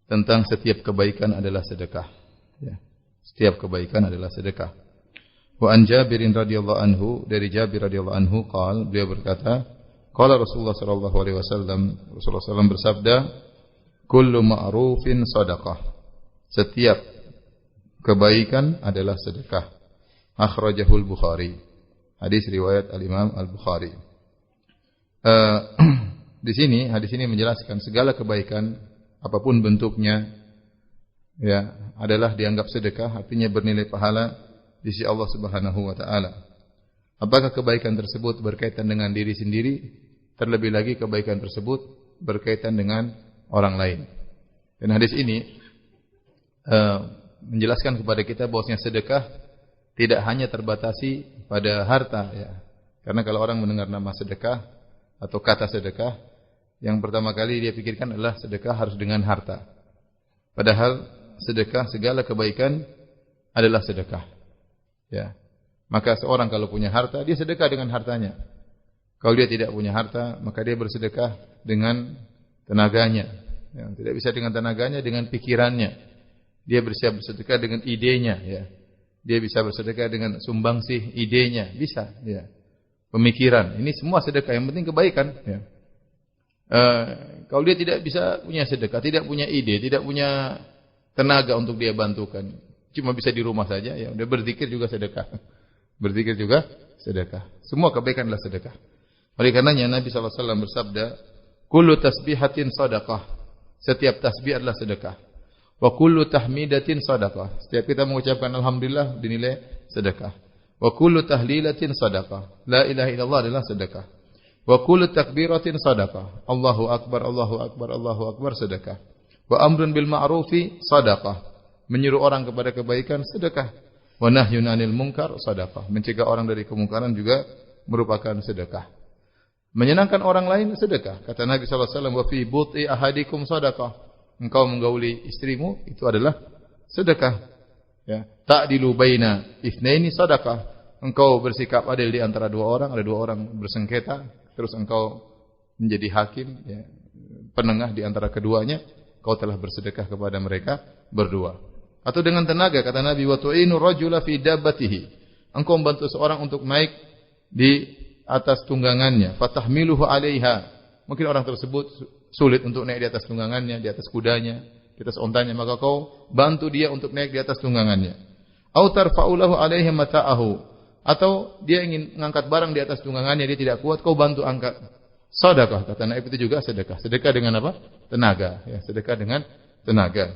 tentang setiap kebaikan adalah sedekah. Ya. Setiap kebaikan adalah sedekah. Wa an Jabirin radhiyallahu anhu, dari Jabir radhiyallahu anhu beliau berkata, qala Rasulullah sallallahu alaihi wasallam, Rasulullah sallallahu bersabda, kullu ma'rufin shadaqah. Setiap kebaikan adalah sedekah. Akhrajahul Bukhari. Hadis riwayat Al-Imam Al-Bukhari. Di sini hadis ini menjelaskan segala kebaikan apapun bentuknya ya adalah dianggap sedekah, artinya bernilai pahala di sisi Allah Subhanahu wa taala. Apakah kebaikan tersebut berkaitan dengan diri sendiri, terlebih lagi kebaikan tersebut berkaitan dengan orang lain. Dan hadis ini menjelaskan kepada kita bahwasanya sedekah tidak hanya terbatasi pada harta ya. Karena kalau orang mendengar nama sedekah atau kata sedekah, yang pertama kali dia pikirkan adalah sedekah harus dengan harta. Padahal sedekah, segala kebaikan adalah sedekah. Ya. Maka seorang kalau punya harta, dia sedekah dengan hartanya. Kalau dia tidak punya harta, maka dia bersedekah dengan tenaganya. Ya, tidak bisa dengan tenaganya, dengan pikirannya. Dia bisa bersedekah dengan idenya. Ya. Dia bisa bersedekah dengan sumbangsih idenya. Bisa. Ya. Pemikiran. Ini semua sedekah. Yang penting kebaikan. Ya. Kalau dia tidak bisa punya sedekah, tidak punya ide, tidak punya tenaga untuk dia bantukan, cuma bisa di rumah saja, ya udah berzikir juga sedekah. Berzikir juga sedekah. Semua kebaikan adalah sedekah. Oleh karenanya Nabi SAW bersabda, kullu tasbihatin sadaqah. Setiap tasbih adalah sedekah. Wa kullu tahmidatin sadaqah. Setiap kita mengucapkan alhamdulillah dinilai sedekah. Wa kullu tahlilatin sadaqah. La ilaha illallah adalah sedekah. Wa kullu takbiratin sadaqah. Allahu akbar, Allahu akbar, Allahu akbar sedekah. Wa amrun bil ma'rufi sadaqah. Menyuruh orang kepada kebaikan sedekah. Wa nahyun 'anil munkar sadaqah. Mencegah orang dari kemungkaran juga merupakan sedekah. Menyenangkan orang lain sedekah. Kata Nabi sallallahu alaihi wasallam, "Wa fi buti ahadikum sadaqah." Engkau menggauli istrimu itu adalah sedekah. Ya, ta'dilu baina itsnaini sadaqah. Engkau bersikap adil di antara dua orang, ada dua orang bersengketa, terus engkau menjadi hakim, ya, penengah di antara keduanya, kau telah bersedekah kepada mereka berdua. Atau dengan tenaga, kata Nabi, wa tu'inu rajula fi dabbatihi. Engkau membantu seorang untuk naik di atas tunggangannya, fatahmiluhu 'alaiha. Mungkin orang tersebut sulit untuk naik di atas tunggangannya, di atas kudanya, di atas ontanya, maka kau bantu dia untuk naik di atas tunggangannya. Au tarfa'u lahu 'alaihi mata'ahu. Atau dia ingin mengangkat barang di atas tunggangannya, dia tidak kuat, kau bantu angkat. Sedekah, kata Nabi, itu juga sedekah. Sedekah dengan apa? Tenaga. Ya, sedekah dengan tenaga.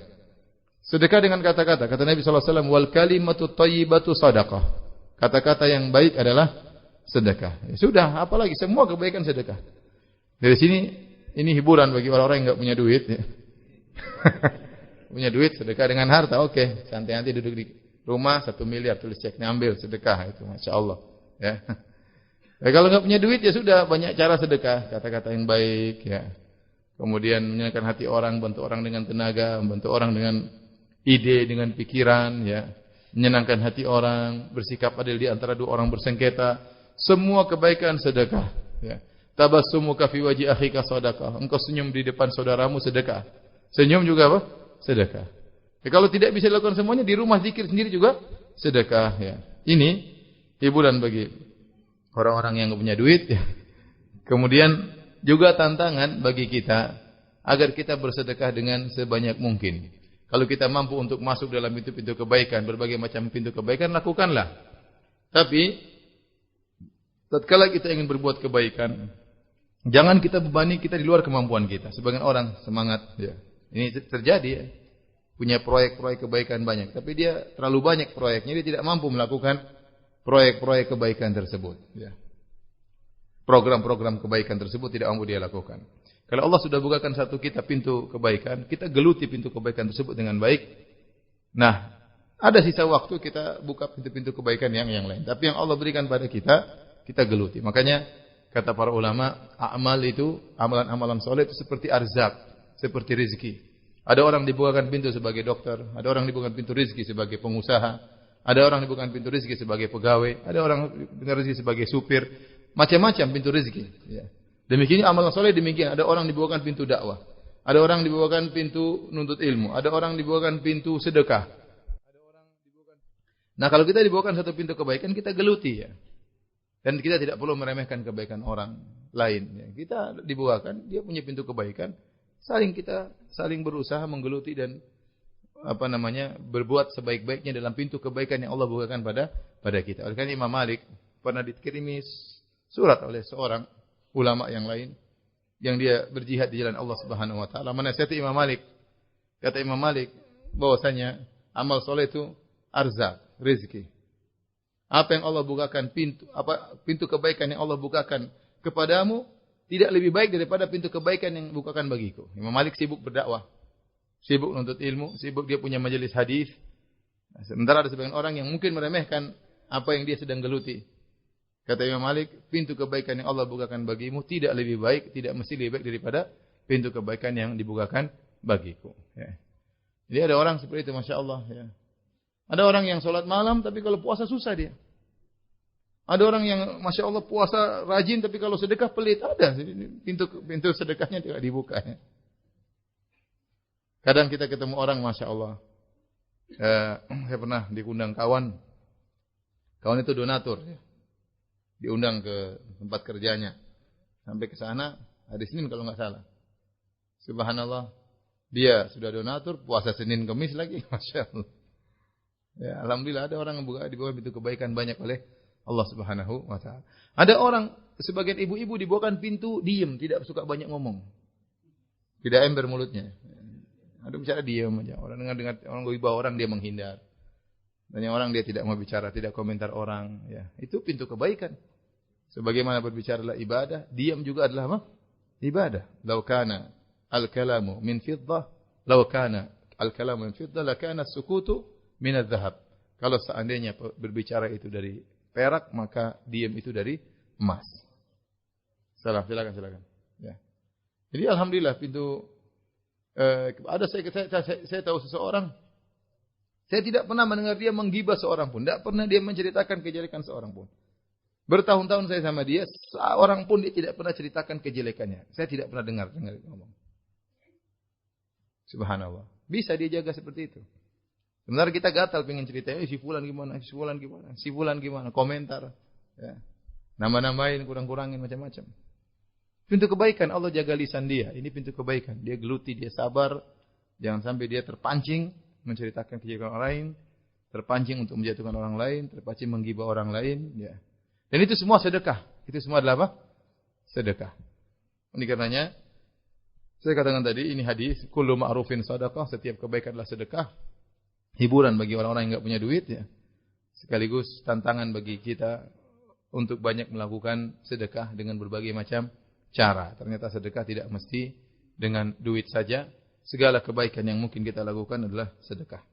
Sedekah dengan kata-kata. Kata Nabi SAW, wal kalimatu thayyibatu sedekah. Kata-kata yang baik adalah sedekah. Ya, sudah, apalagi semua kebaikan sedekah. Dari sini, ini hiburan bagi orang-orang yang enggak punya duit. Ya. Punya duit, sedekah dengan harta, oke. Santai-santai duduk di rumah 1 miliar, tulis ceknya, ambil sedekah itu, masya Allah. Ya. Ya, kalau nggak punya duit ya sudah, banyak cara sedekah, kata-kata yang baik, ya. Kemudian menyenangkan hati orang, bantu orang dengan tenaga, bantu orang dengan ide, dengan pikiran, ya. Menyenangkan hati orang, bersikap adil di antara dua orang bersengketa, semua kebaikan sedekah. Ya. Tabassumuka fi wajhi akhika sedekah. Engkau senyum di depan saudaramu sedekah. Senyum juga apa? Sedekah. Ya, kalau tidak bisa dilakukan semuanya, di rumah zikir sendiri juga sedekah. Ya. Ini hiburan bagi orang-orang yang tidak punya duit. Ya. Kemudian juga tantangan bagi kita agar kita bersedekah dengan sebanyak mungkin. Kalau kita mampu untuk masuk dalam pintu-pintu kebaikan, berbagai macam pintu kebaikan, lakukanlah. Tapi tatkala kita ingin berbuat kebaikan, jangan kita bebani kita di luar kemampuan kita. Sebagian orang semangat. Ya. Ini terjadi. Ya. Punya proyek-proyek kebaikan banyak, tapi dia terlalu banyak proyeknya, dia tidak mampu melakukan proyek-proyek kebaikan tersebut. Ya. Program-program kebaikan tersebut tidak mampu dia lakukan. Kalau Allah sudah bukakan satu kita pintu kebaikan, kita geluti pintu kebaikan tersebut dengan baik. Nah, ada sisa waktu kita buka pintu-pintu kebaikan yang lain. Tapi yang Allah berikan pada kita, kita geluti. Makanya kata para ulama, amal itu, amalan-amalan soleh itu seperti arzak, seperti rezeki. Ada orang dibukakan pintu sebagai dokter, ada orang dibukakan pintu rezeki sebagai pengusaha, ada orang dibukakan pintu rezeki sebagai pegawai, ada orang pintu rezeki sebagai supir, macam-macam pintu rezeki. Ya. Demikian amalan soleh demikian. Ada orang dibukakan pintu dakwah, Ada orang dibawakan pintu nuntut ilmu, ada orang dibawakan pintu sedekah. Nah, kalau kita dibawakan satu pintu kebaikan, kita geluti ya. Dan kita tidak perlu meremehkan kebaikan orang lain ya. Kita dibawakan, dia punya pintu kebaikan, kita saling berusaha menggeluti dan berbuat sebaik-baiknya dalam pintu kebaikan yang Allah bukakan pada kita. Oleh karena Imam Malik pernah dikirimi surat oleh seorang ulama yang lain yang dia berjihad di jalan Allah Subhanahu wa taala, menasihati Imam Malik. Kata Imam Malik bahwasanya amal soleh itu arzak, rezeki. Apa yang Allah bukakan pintu kebaikan yang Allah bukakan kepadamu tidak lebih baik daripada pintu kebaikan yang bukakan bagiku. Imam Malik sibuk berdakwah, sibuk menuntut ilmu, sibuk dia punya majelis hadis. Sementara ada sebagian orang yang mungkin meremehkan apa yang dia sedang geluti. Kata Imam Malik, pintu kebaikan yang Allah bukakan bagimu tidak lebih baik, tidak mesti lebih baik daripada pintu kebaikan yang dibukakan bagiku. Ya. Jadi ada orang seperti itu, Masya Allah. Ya. Ada orang yang sholat malam, tapi kalau puasa susah dia. Ada orang yang Masya Allah puasa rajin, tapi kalau sedekah pelit. Ada, pintu sedekahnya tidak dibuka. Ya. Kadang kita ketemu orang, Masya Allah. Saya pernah diundang kawan. Kawan itu donatur. Ya. Diundang ke tempat kerjanya. Sampai ke sana, hari Senin kalau nggak salah. Subhanallah. Dia sudah donatur, puasa Senin Kamis lagi. Masya Allah. Ya, alhamdulillah ada orang yang di bawah pintu kebaikan banyak oleh Allah Subhanahu wa taala. Ada orang, sebagian ibu-ibu dibawakan pintu diem, tidak suka banyak ngomong. Tidak ember mulutnya. Ada bicara diam aja. Orang dengar orang gibah orang dia menghindar. Banyak orang dia tidak mau bicara, tidak komentar orang, ya. Itu pintu kebaikan. Sebagaimana berbicara adalah ibadah, diam juga adalah apa? Ibadah. Law kana al-kalamu min fiddah, law kana al-kalamu min fiddah, lakana as-sukutu min adz-dzahab. Kalau seandainya berbicara itu dari perak, maka diam itu dari emas. Silakan. Ya. Jadi alhamdulillah pintu saya tahu seseorang, saya tidak pernah mendengar dia menggibah seorang pun, tidak pernah dia menceritakan kejelekan seorang pun. Bertahun-tahun saya sama dia, seorang pun dia tidak pernah ceritakan kejelekannya. Saya tidak pernah dengar ngomong. Subhanallah. Bisa dia jaga seperti itu. Sebenarnya kita gatal pengen cerita, si fulan gimana, komentar. Ya. Nama-namain, kurang-kurangin macam-macam. Pintu kebaikan, Allah jaga lisan dia. Ini pintu kebaikan. Dia geluti, dia sabar. Jangan sampai dia terpancing menceritakan kejelekan orang lain, terpancing untuk menjatuhkan orang lain, terpancing menggibah orang lain. Ya. Dan itu semua sedekah. Itu semua adalah apa? Sedekah. Ini karenanya, saya katakan tadi, ini hadis, kullu ma'rufin sadaqah, setiap kebaikan adalah sedekah. Hiburan bagi orang-orang yang enggak punya duit, ya. Sekaligus tantangan bagi kita untuk banyak melakukan sedekah dengan berbagai macam cara. Ternyata sedekah tidak mesti dengan duit saja. Segala kebaikan yang mungkin kita lakukan adalah sedekah.